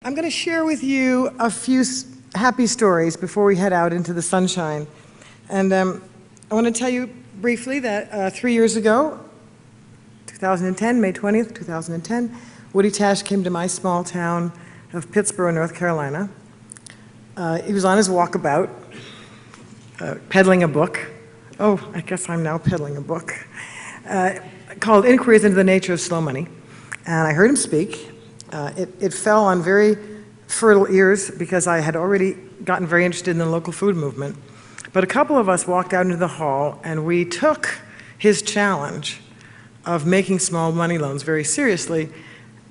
I'm going to share with you a few happy stories before we head out into the sunshine. And I want to tell you briefly that 3 years ago, 2010, May 20th, 2010, Woody Tash came to my small town of Pittsburgh, North Carolina. He was on his walkabout, peddling a book. Oh, I guess I'm now peddling a book, called Inquiries into the Nature of Slow Money. And I heard him speak. It fell on very fertile ears because I had already gotten very interested in the local food movement. But a couple of us walked out into the hall and we took his challenge of making small money loans very seriously.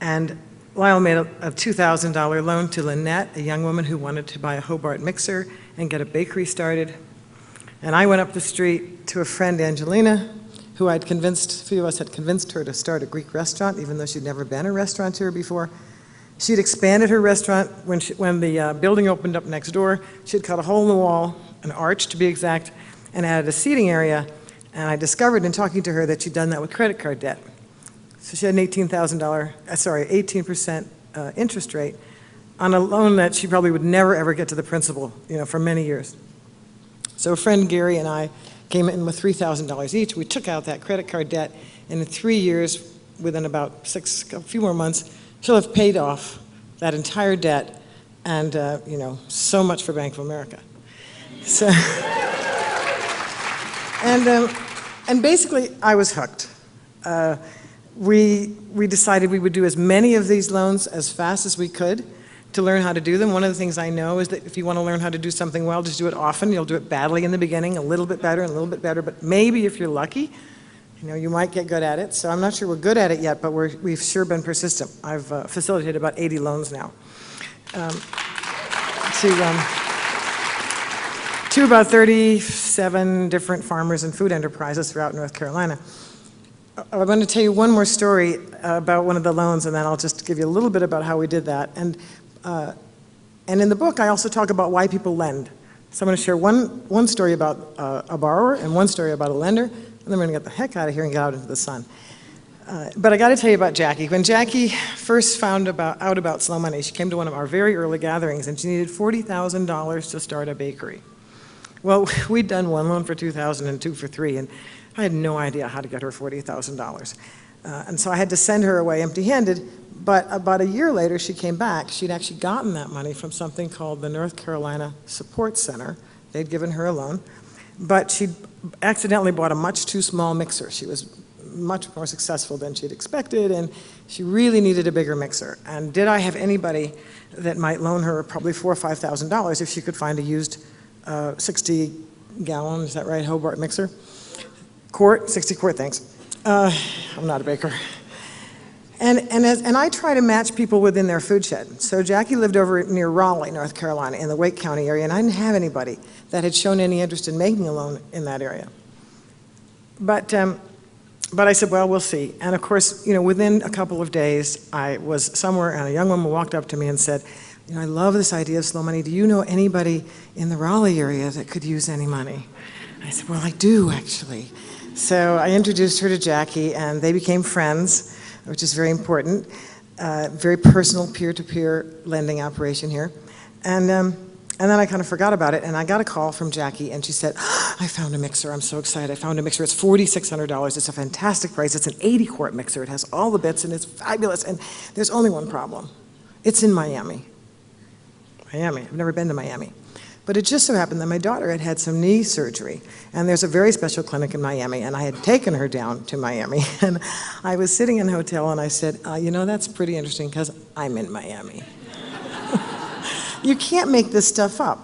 And Lyle made a $2,000 loan to Lynette, a young woman who wanted to buy a Hobart mixer and get a bakery started. And I went up the street to a friend, Angelina, who a few of us had convinced her to start a Greek restaurant, even though she'd never been a restaurateur before. She'd expanded her restaurant when the building opened up next door. She'd cut a hole in the wall, an arch to be exact, and added a seating area. And I discovered in talking to her that she'd done that with credit card debt. So she had an $18% interest rate on a loan that she probably would never ever get to the principal, for many years. So a friend, Gary, and I came in with $3,000 each. We took out that credit card debt, and in 3 years, within about a few more months, she'll have paid off that entire debt, and so much for Bank of America. So, and basically, I was hooked. We decided we would do as many of these loans as fast as we could to learn how to do them. One of the things I know is that if you want to learn how to do something well, just do it often. You'll do it badly in the beginning, a little bit better and a little bit better, but maybe if you're lucky, you might get good at it. So I'm not sure we're good at it yet, but we've sure been persistent. I've facilitated about 80 loans now to about 37 different farmers and food enterprises throughout North Carolina. I want to tell you one more story about one of the loans, and then I'll just give you a little bit about how we did that. And in the book, I also talk about why people lend. So I'm going to share one story about a borrower and one story about a lender, and then we're going to get the heck out of here and get out into the sun. But I got to tell you about Jackie. When Jackie first found out about slow money, she came to one of our very early gatherings, and she needed $40,000 to start a bakery. Well, we'd done one loan for $2,000 and two for $3,000, and I had no idea how to get her $40,000. And so I had to send her away empty-handed. But about a year later, she came back. She'd actually gotten that money from something called the North Carolina Support Center. They'd given her a loan. But she accidentally bought a much too small mixer. She was much more successful than she'd expected, and she really needed a bigger mixer. And did I have anybody that might loan her probably $4,000 or $5,000 if she could find a used 60-gallon, is that right, Hobart mixer? 60 quart, thanks. I'm not a baker. And I try to match people within their food shed. So Jackie lived over near Raleigh, North Carolina, in the Wake County area, and I didn't have anybody that had shown any interest in making a loan in that area. But I said, well, we'll see. And of course, within a couple of days, I was somewhere, and a young woman walked up to me and said, I love this idea of slow money. Do you know anybody in the Raleigh area that could use any money? I said, well, I do, actually. So I introduced her to Jackie, and they became friends, which is very important. Very personal peer-to-peer lending operation here. And then I kind of forgot about it, and I got a call from Jackie, and she said, I found a mixer. I'm so excited. I found a mixer. It's $4,600. It's a fantastic price. It's an 80-quart mixer. It has all the bits, and it's fabulous. And there's only one problem. It's in Miami. I've never been to Miami. But it just so happened that my daughter had had some knee surgery, and there's a very special clinic in Miami, and I had taken her down to Miami, and I was sitting in a hotel, and I said, that's pretty interesting, because I'm in Miami. You can't make this stuff up.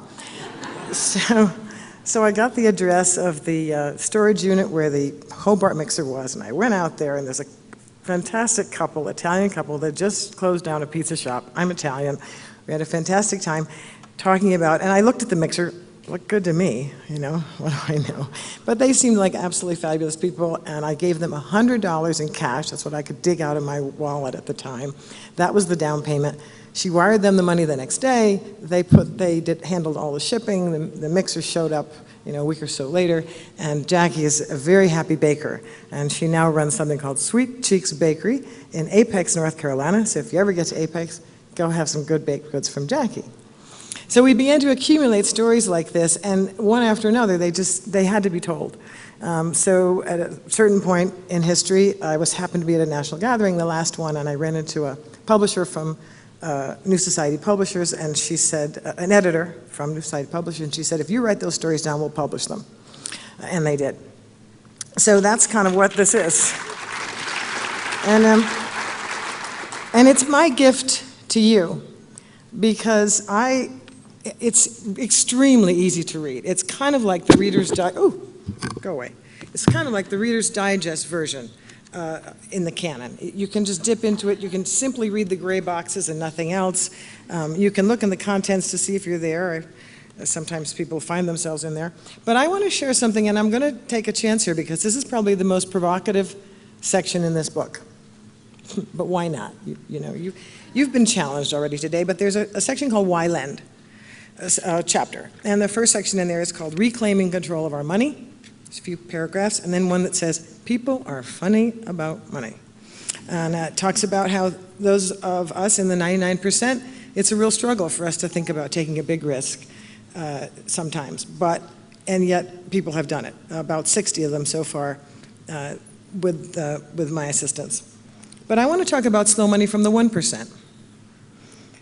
So I got the address of the storage unit where the Hobart mixer was, and I went out there, and there's a fantastic couple, Italian couple, that just closed down a pizza shop. I'm Italian. We had a fantastic time talking about, and I looked at the mixer, looked good to me, what do I know? But they seemed like absolutely fabulous people, and I gave them $100 in cash. That's what I could dig out of my wallet at the time. That was the down payment. She wired them the money the next day. They handled all the shipping. The mixer showed up, a week or so later, and Jackie is a very happy baker, and she now runs something called Sweet Cheeks Bakery in Apex, North Carolina. So if you ever get to Apex, go have some good baked goods from Jackie. So we began to accumulate stories like this, and one after another, they had to be told. So at a certain point in history, I happened to be at a national gathering, the last one, and I ran into a publisher from New Society Publishers, and she said, an editor from New Society Publishers, and she said, if you write those stories down, we'll publish them. And they did. So that's kind of what this is. And it's my gift to you, because it's extremely easy to read. It's kind of like the Reader's go away. It's kind of like the Reader's Digest version in the canon. You can just dip into it. You can simply read the gray boxes and nothing else. You can look in the contents to see if you're there. Sometimes people find themselves in there. But I want to share something, and I'm going to take a chance here because this is probably the most provocative section in this book. But why not? You've been challenged already today, but there's a section called Why Lend, a chapter. And the first section in there is called Reclaiming Control of Our Money. There's a few paragraphs, and then one that says, People are funny about money. And it talks about how those of us in the 99%, it's a real struggle for us to think about taking a big risk sometimes. And yet people have done it, about 60 of them so far with my assistance. But I want to talk about slow money from the 1%.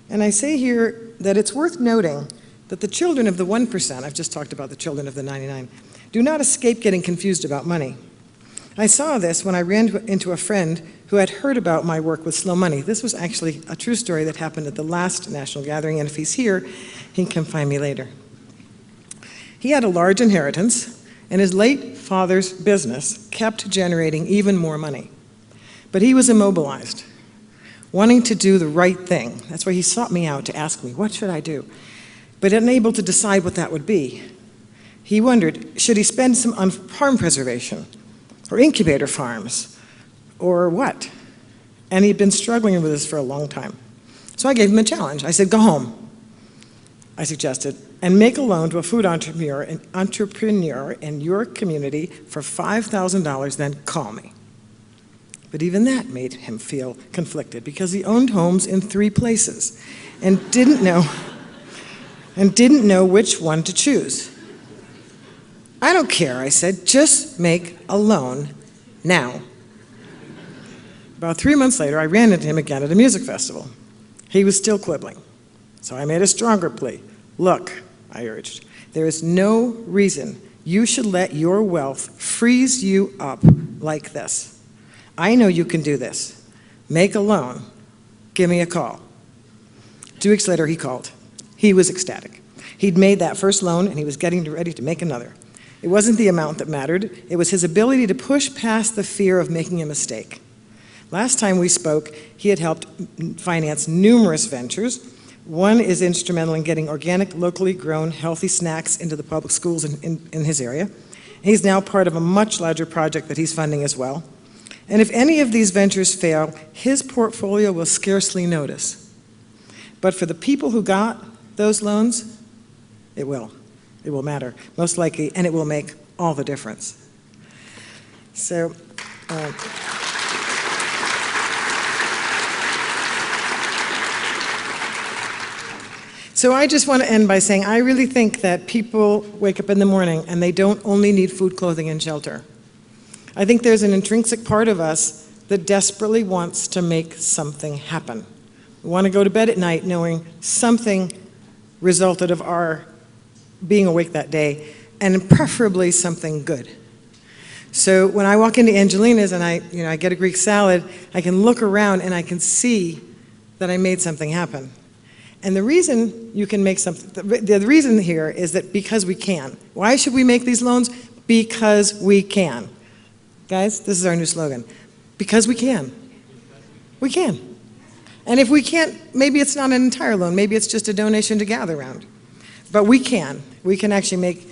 And I say here that it's worth noting that the children of the 1%, I've just talked about the children of the 99, do not escape getting confused about money. I saw this when I ran into a friend who had heard about my work with slow money. This was actually a true story that happened at the last national gathering, and if he's here, he can find me later. He had a large inheritance, and his late father's business kept generating even more money. But he was immobilized, wanting to do the right thing. That's why he sought me out to ask me, what should I do? But unable to decide what that would be. He wondered, should he spend some on farm preservation or incubator farms or what? And he'd been struggling with this for a long time. So I gave him a challenge. I said, go home, I suggested, and make a loan to a food entrepreneur in your community for $5,000, then call me. But even that made him feel conflicted because he owned homes in 3 places and didn't know which one to choose. I don't care, I said, just make a loan now. About 3 months later, I ran into him again at a music festival. He was still quibbling. So I made a stronger plea. Look, I urged, there is no reason you should let your wealth freeze you up like this. I know you can do this. Make a loan. Give me a call. 2 weeks later, he called. He was ecstatic. He'd made that first loan, and he was getting ready to make another. It wasn't the amount that mattered. It was his ability to push past the fear of making a mistake. Last time we spoke, he had helped finance numerous ventures. One is instrumental in getting organic, locally grown, healthy snacks into the public schools in his area. He's now part of a much larger project that he's funding as well. And if any of these ventures fail, his portfolio will scarcely notice. But for the people who got those loans, it will. It will matter, most likely, and it will make all the difference. So I just want to end by saying I really think that people wake up in the morning and they don't only need food, clothing, and shelter. I think there's an intrinsic part of us that desperately wants to make something happen. We want to go to bed at night knowing something resulted of our being awake that day, and preferably something good. So when I walk into Angelina's and I get a Greek salad, I can look around and I can see that I made something happen. And the reason you can make something, the reason here is that because we can. Why should we make these loans? Because we can. Guys, this is our new slogan. Because we can. We can. And if we can't, maybe it's not an entire loan. Maybe it's just a donation to gather around. But we can. We can actually make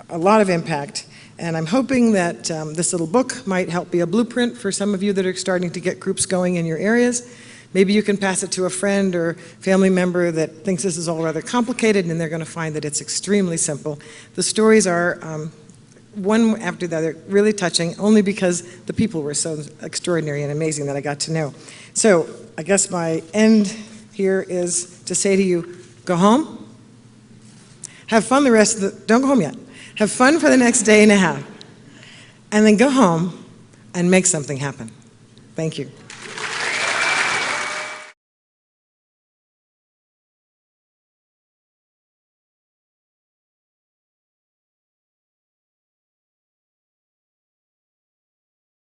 a lot of impact. And I'm hoping that this little book might help be a blueprint for some of you that are starting to get groups going in your areas. Maybe you can pass it to a friend or family member that thinks this is all rather complicated, and they're going to find that it's extremely simple. The stories are one after the other really touching, only because the people were so extraordinary and amazing that I got to know. So I guess my end here is to say to you, go home, have fun the rest of the, don't go home yet, have fun for the next day and a half, and then go home and make something happen. Thank you.